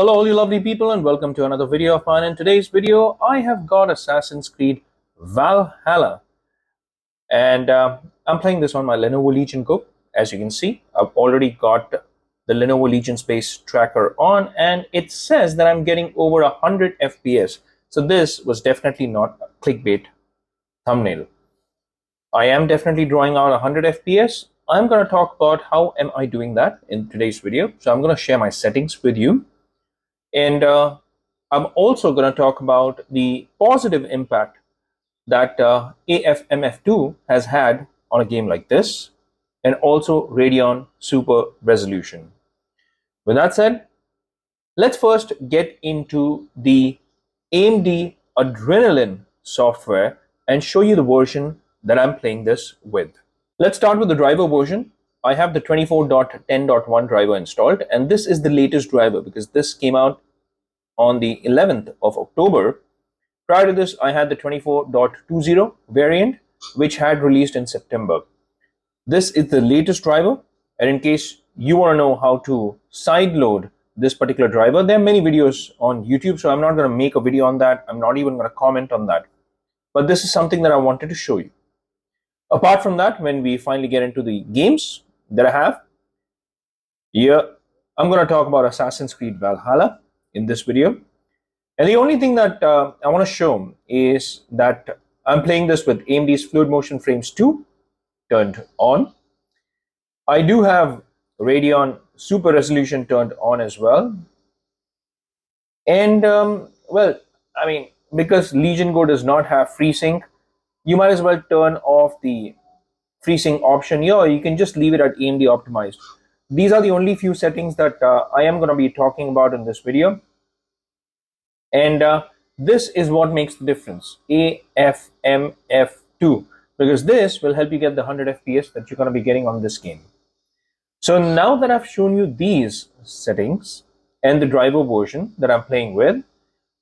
Hello all you lovely people and welcome to another video of mine. In today's video I have got Assassin's Creed Valhalla and I'm playing this on my Lenovo Legion Go. As you can see, I've already got the Lenovo Legion Space tracker on and it says that I'm getting over 100 FPS. So this was definitely not a clickbait thumbnail. I am definitely drawing out 100 FPS. I'm going to talk about how am I doing that in today's video. So I'm going to share my settings with you. And I'm also going to talk about the positive impact that AFMF2 has had on a game like this, and also Radeon Super Resolution. With that said, let's first get into the AMD Adrenaline software and show you the version that I'm playing this with. Let's start with the driver version. I have the 24.10.1 driver installed, and this is the latest driver because this came out on the 11th of October. Prior to this, I had the 24.20 variant, which had released in September. This is the latest driver, and in case you want to know how to sideload this particular driver, there are many videos on YouTube, so I'm not going to make a video on that. I'm not even going to comment on that. But this is something that I wanted to show you. Apart from that, when we finally get into the games that I have, here I'm going to talk about Assassin's Creed Valhalla in this video. And the only thing that I want to show is that I'm playing this with AMD's Fluid Motion Frames 2 turned on. I do have Radeon Super Resolution turned on as well. And well, I mean, because Legion Go does not have FreeSync, you might as well turn off the FreeSync option here, or you can just leave it at AMD optimized. These are the only few settings that I am going to be talking about in this video. And this is what makes the difference, AFMF2, because this will help you get the 100 FPS that you're going to be getting on this game. So now that I've shown you these settings and the driver version that I'm playing with,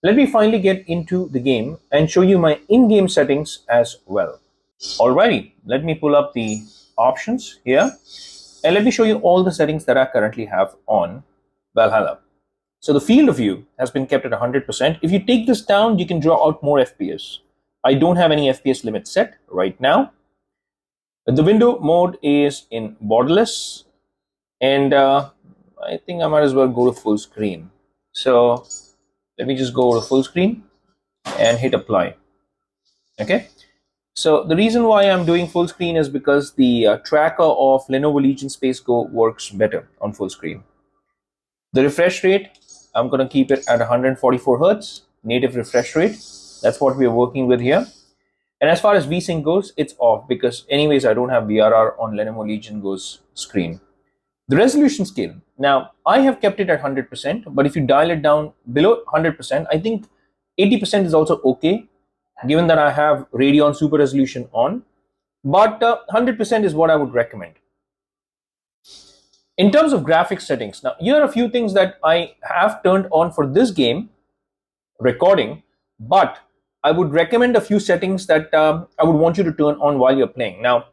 let me finally get into the game and show you my in-game settings as well. Alrighty, let me pull up the options here and let me show you all the settings that I currently have on Valhalla. So the field of view has been kept at 100%. If you take this down, you can draw out more FPS. I don't have any FPS limit set right now. The window mode is in borderless, and I think I might as well go to full screen. So let me just go to full screen and hit apply. Okay. So the reason why I'm doing full screen is because the tracker of Lenovo Legion Space Go works better on full screen. The refresh rate, I'm going to keep it at 144 Hertz, native refresh rate. That's what we're working with here. And as far as VSync goes, it's off because anyways, I don't have VRR on Lenovo Legion Go's screen. The resolution scale, now I have kept it at 100%, but if you dial it down below 100%, I think 80% is also okay, given that I have Radeon Super Resolution on, but 100% is what I would recommend. In terms of graphics settings, now here are a few things that I have turned on for this game recording, but I would recommend a few settings that I would want you to turn on while you're playing. Now,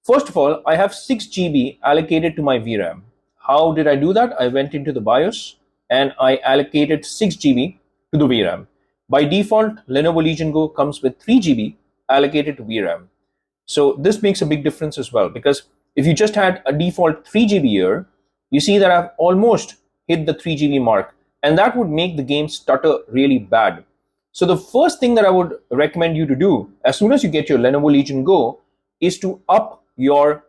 first of all, I have 6 GB allocated to my VRAM. How did I do that? I went into the BIOS and I allocated 6 GB to the VRAM. By default, Lenovo Legion Go comes with 3 GB allocated to VRAM. So this makes a big difference as well, because if you just had a default 3 GB here, you see that I've almost hit the 3 GB mark, and that would make the game stutter really bad. So the first thing that I would recommend you to do as soon as you get your Lenovo Legion Go is to up your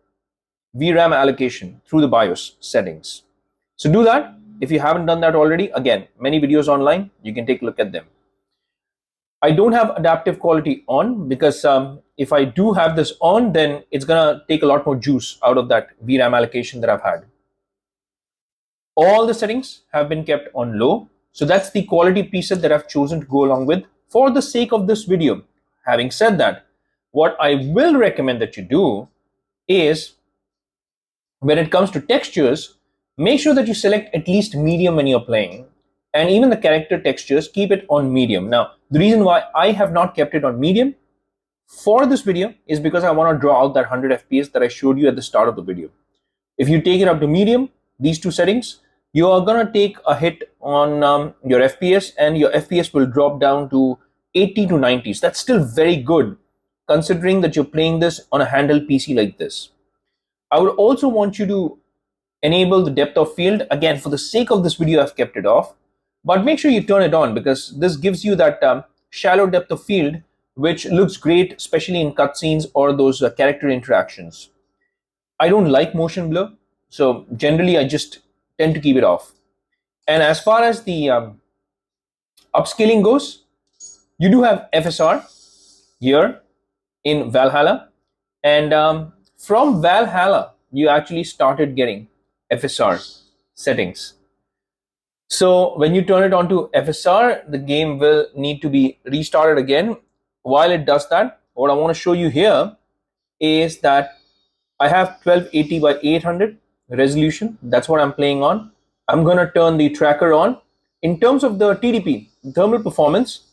VRAM allocation through the BIOS settings. So do that. If you haven't done that already, again, many videos online, you can take a look at them. I don't have adaptive quality on because if I do have this on, then it's gonna take a lot more juice out of that VRAM allocation that I've had. All the settings have been kept on low. So that's the quality preset that I've chosen to go along with for the sake of this video. Having said that, what I will recommend that you do is when it comes to textures, make sure that you select at least medium when you're playing. And even the character textures, keep it on medium. Now, the reason why I have not kept it on medium for this video is because I want to draw out that 100 FPS that I showed you at the start of the video. If you take it up to medium, these two settings, you are going to take a hit on your FPS, and your FPS will drop down to 80 to 90s. That's still very good considering that you're playing this on a handheld PC like this. I would also want you to enable the depth of field. Again, for the sake of this video, I've kept it off, but make sure you turn it on because this gives you that shallow depth of field, which looks great, especially in cutscenes or those character interactions. I don't like motion blur, so generally I just tend to keep it off. And as far as the upscaling goes, you do have FSR here in Valhalla, and from Valhalla, you actually started getting FSR settings. So when you turn it on to FSR, the game will need to be restarted again. While it does that, what I want to show you here is that I have 1280 by 800 resolution. That's what I'm playing on. I'm going to turn the tracker on. In terms of the TDP, thermal performance,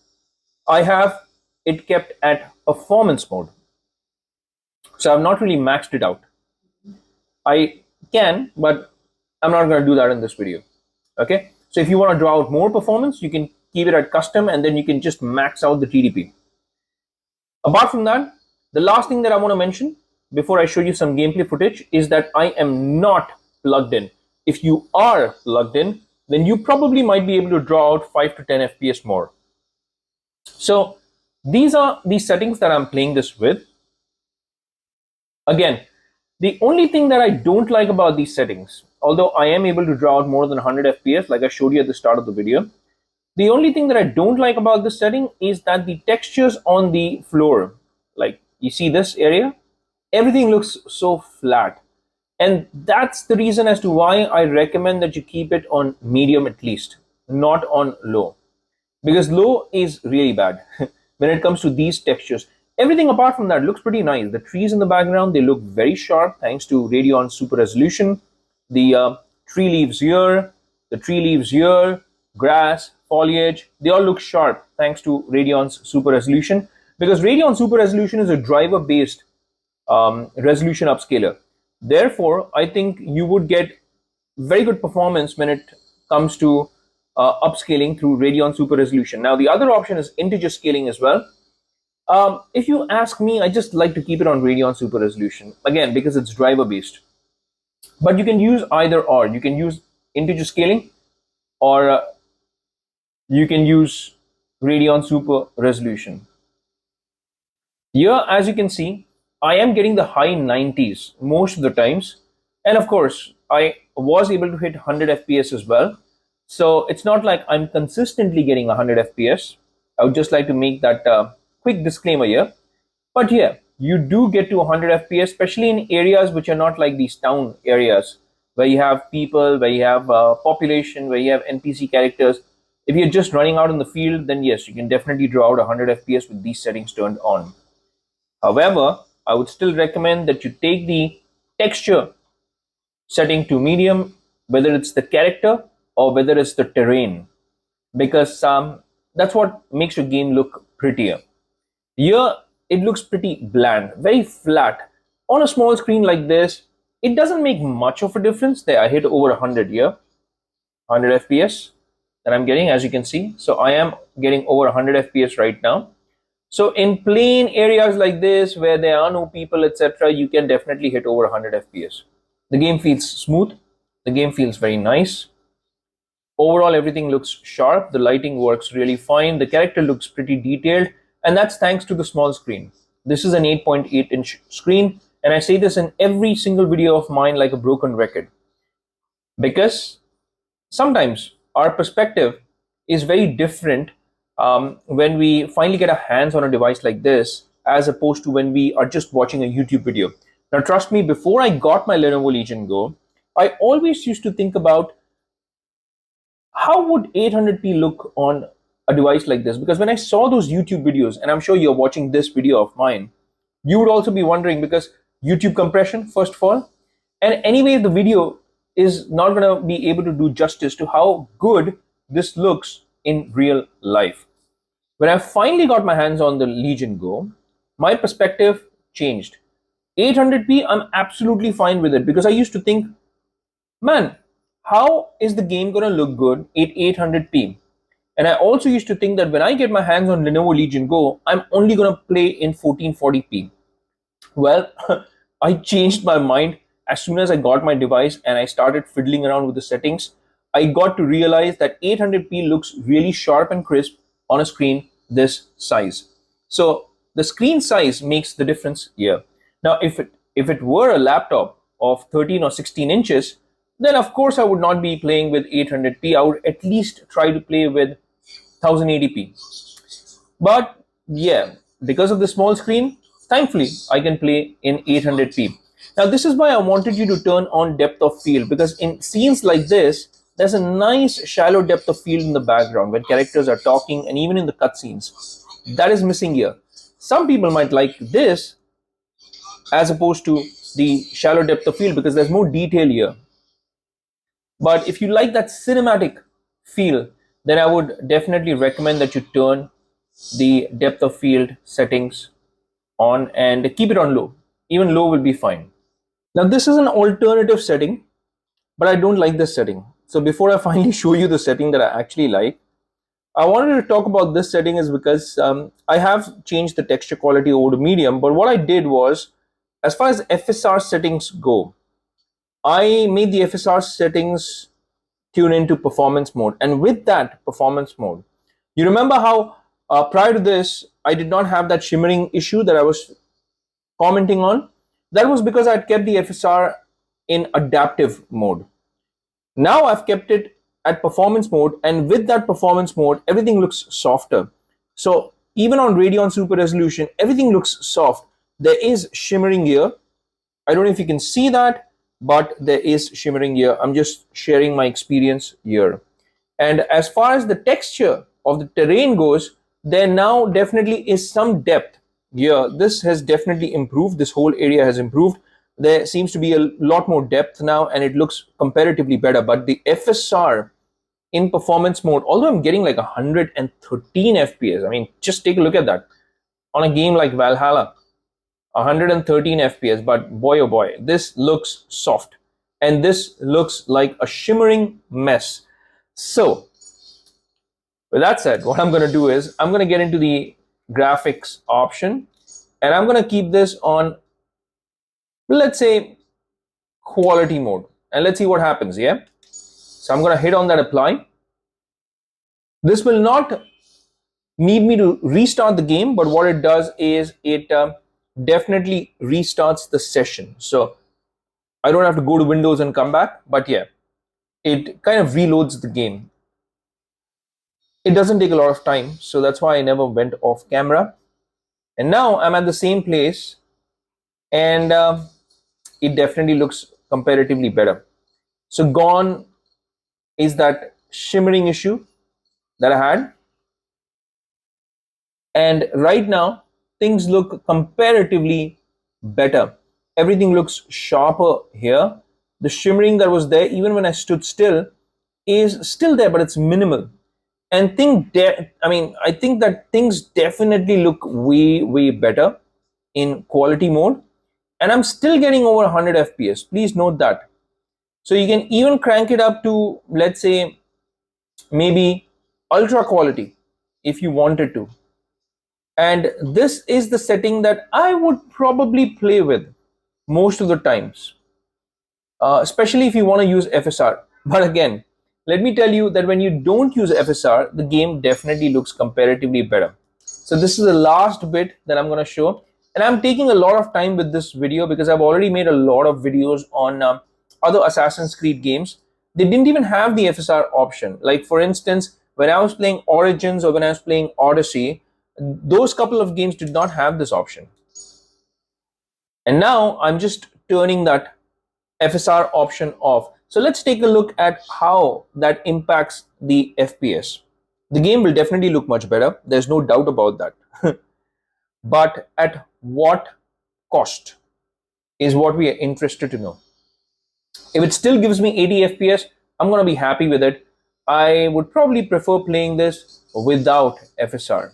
I have it kept at performance mode. So I've not really maxed it out. I can, but I'm not going to do that in this video. Okay. So if you want to draw out more performance, you can keep it at custom and then you can just max out the TDP. Apart from that, the last thing that I want to mention before I show you some gameplay footage is that I am not plugged in. If you are plugged in, then you probably might be able to draw out 5 to 10 FPS more. So these are the settings that I'm playing this with. Again, the only thing that I don't like about these settings, although I am able to draw out more than 100 FPS like I showed you at the start of the video, the only thing that I don't like about this setting is that the textures on the floor, like you see this area, everything looks so flat. And that's the reason as to why I recommend that you keep it on medium at least, not on low. Because low is really bad when it comes to these textures. Everything apart from that looks pretty nice. The trees in the background, they look very sharp thanks to Radeon Super Resolution. The tree leaves here, the tree leaves here, grass, foliage, they all look sharp thanks to Radeon's Super Resolution, because Radeon Super Resolution is a driver-based resolution upscaler. Therefore, I think you would get very good performance when it comes to upscaling through Radeon Super Resolution. Now, the other option is integer scaling as well. If you ask me, I just like to keep it on Radeon Super Resolution, again, because it's driver-based. But you can use either or. You can use integer scaling, or you can use Radeon Super Resolution. Here, as you can see, I am getting the high 90s most of the times. And of course, I was able to hit 100 FPS as well. So it's not like I'm consistently getting 100 FPS. I would just like to make that quick disclaimer here. But yeah, you do get to 100 FPS, especially in areas which are not like these town areas where you have people, where you have population, where you have NPC characters. If you're just running out in the field, then yes, you can definitely draw out 100 FPS with these settings turned on. However, I would still recommend that you take the texture setting to medium, whether it's the character or whether it's the terrain, because that's what makes your game look prettier. Here, it looks pretty bland, very flat. On a small screen like this, it doesn't make much of a difference. There, I hit over 100 here, 100 FPS that I'm getting, as you can see. So I am getting over 100 FPS right now. So in plain areas like this, where there are no people, etc., you can definitely hit over 100 FPS. The game feels smooth. The game feels very nice. Overall, everything looks sharp. The lighting works really fine. The character looks pretty detailed. And that's thanks to the small screen. This is an 8.8-inch screen. And I say this in every single video of mine like a broken record. Because sometimes our perspective is very different when we finally get our hands on a device like this, as opposed to when we are just watching a YouTube video. Now, trust me, before I got my Lenovo Legion Go, I always used to think about how would 800p look on a device like this? Because when I saw those YouTube videos, and I'm sure you're watching this video of mine, you would also be wondering, because YouTube compression, first of all, and anyway, the video is not going to be able to do justice to how good this looks in real life. When I finally got my hands on the Legion Go, my perspective changed. 800p, I'm absolutely fine with it, because I used to think, man, how is the game going to look good at 800p? And I also used to think that when I get my hands on Lenovo Legion Go, I'm only going to play in 1440p. Well, I changed my mind as soon as I got my device and I started fiddling around with the settings. I got to realize that 800p looks really sharp and crisp on a screen this size. So the screen size makes the difference here. Now, if it were a laptop of 13 or 16 inches, then of course I would not be playing with 800p. I would at least try to play with 1080p. But yeah, because of the small screen, thankfully I can play in 800p. Now this is why I wanted you to turn on depth of field, because in scenes like this, there's a nice shallow depth of field in the background when characters are talking and even in the cutscenes. That is missing here. Some people might like this as opposed to the shallow depth of field because there's more detail here. But if you like that cinematic feel, then I would definitely recommend that you turn the depth of field settings on and keep it on low. Even low will be fine. Now this is an alternative setting, but I don't like this setting. So before I finally show you the setting that I actually like, I wanted to talk about this setting is because I have changed the texture quality over to medium, but what I did was, as far as FSR settings go, I made the FSR settings tune into performance mode. And with that performance mode, you remember how prior to this, I did not have that shimmering issue that I was commenting on? That was because I had kept the FSR in adaptive mode. Now I've kept it at performance mode, and with that performance mode, everything looks softer. So even on Radeon Super Resolution, everything looks soft. There is shimmering here. I don't know if you can see that, but there is shimmering here. I'm just sharing my experience here. And as far as the texture of the terrain goes, there now definitely is some depth here. This has definitely improved. This whole area has improved. There seems to be a lot more depth now and it looks comparatively better. But the FSR in performance mode, although I'm getting like 113 FPS, I mean, just take a look at that on a game like Valhalla. 113 FPS, but boy oh boy, this looks soft and this looks like a shimmering mess. So with that said, what I'm going to do is I'm going to get into the graphics option and I'm going to keep this on, let's say, quality mode, and let's see what happens. Yeah, so I'm going to hit on that apply. This will not need me to restart the game, but what it does is it definitely restarts the session. So I don't have to go to Windows and come back, but yeah, it kind of reloads the game. It doesn't take a lot of time, so that's why I never went off camera. And now I'm at the same place and it definitely looks comparatively better. So gone is that shimmering issue that I had. And right now things look comparatively better. Everything looks sharper here. The shimmering that was there even when I stood still is still there, but it's minimal. And I think that things definitely look way better in quality mode, and I'm still getting over 100 FPS. Please note that. So you can even crank it up to, let's say, maybe ultra quality if you wanted to. And this is the setting that I would probably play with most of the times, especially if you want to use FSR. But again, let me tell you that when you don't use FSR, the game definitely looks comparatively better. So this is the last bit that I'm going to show. And I'm taking a lot of time with this video because I've already made a lot of videos on other Assassin's Creed games. They didn't even have the FSR option. Like for instance, when I was playing Origins or when I was playing Odyssey, those couple of games did not have this option. And now I'm just turning that FSR option off. So let's take a look at how that impacts the FPS. The game will definitely look much better. There's no doubt about that. But at what cost is what we are interested to know. If it still gives me 80 FPS, I'm going to be happy with it. I would probably prefer playing this without FSR.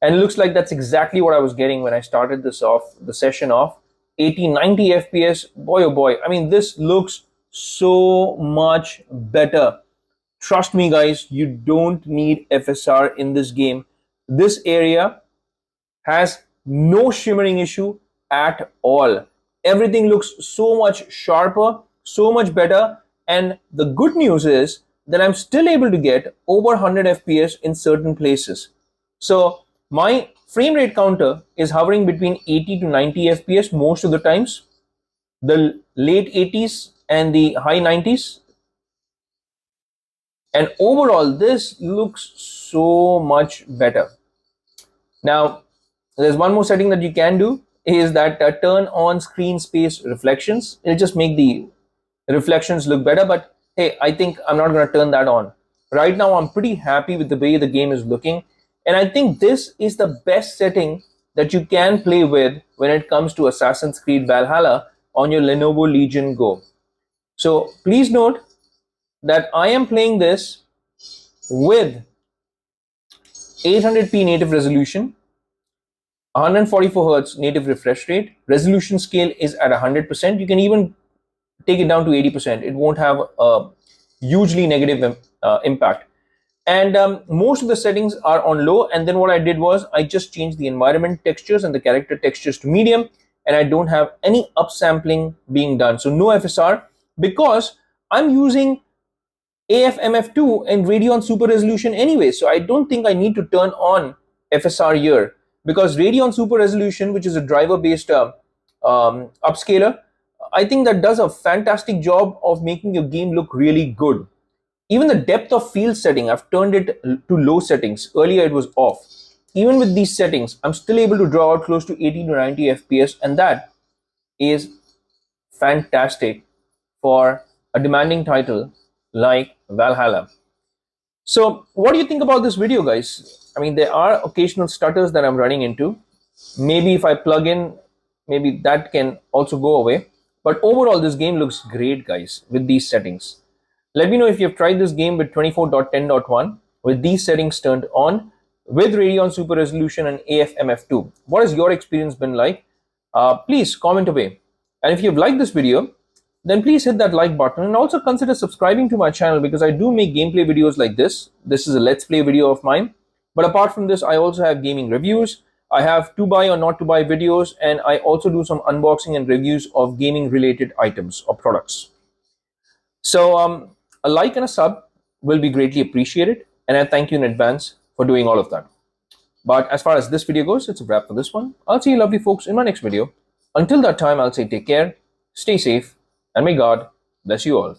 And it looks like that's exactly what I was getting when I started this off, the session off. 80, 90 FPS, boy oh boy. I mean, this looks so much better. Trust me, guys, you don't need FSR in this game. This area has no shimmering issue at all. Everything looks so much sharper, so much better. And the good news is that I'm still able to get over 100 FPS in certain places. So my frame rate counter is hovering between 80 to 90 FPS most of the times, the late 80s and the high 90s. And overall, this looks so much better. Now, there's one more setting that you can do is that turn on screen space reflections. It'll just make the reflections look better. But hey, I think I'm not going to turn that on. Right now, I'm pretty happy with the way the game is looking. And I think this is the best setting that you can play with when it comes to Assassin's Creed Valhalla on your Lenovo Legion Go. So please note that I am playing this with 800p native resolution, 144 hertz native refresh rate. Resolution scale is at 100%. You can even take it down to 80%. It won't have a hugely negative impact. And most of the settings are on low. And then what I did was I just changed the environment textures and the character textures to medium. And I don't have any upsampling being done. So no FSR, because I'm using AFMF2 and Radeon Super Resolution anyway. So I don't think I need to turn on FSR here, because Radeon Super Resolution, which is a driver-based upscaler, I think that does a fantastic job of making your game look really good. Even the depth of field setting, I've turned it to low settings. Earlier it was off. Even with these settings, I'm still able to draw out close to 80 to 90 FPS, and that is fantastic for a demanding title like Valhalla. So what do you think about this video, guys? I mean, there are occasional stutters that I'm running into. Maybe if I plug in, maybe that can also go away. But overall, this game looks great, guys, with these settings. Let me know if you've tried this game with 24.10.1 with these settings turned on, with Radeon Super Resolution and AFMF2. What has your experience been like? Please comment away. And if you've liked this video, then please hit that like button and also consider subscribing to my channel, because I do make gameplay videos like this. This is a let's play video of mine. But apart from this, I also have gaming reviews. I have to buy or not to buy videos, and I also do some unboxing and reviews of gaming related items or products. So a like and a sub will be greatly appreciated, and I thank you in advance for doing all of that. But as far as this video goes, it's a wrap for this one. I'll see you lovely folks in my next video. Until that time, I'll say take care, stay safe, and may God bless you all.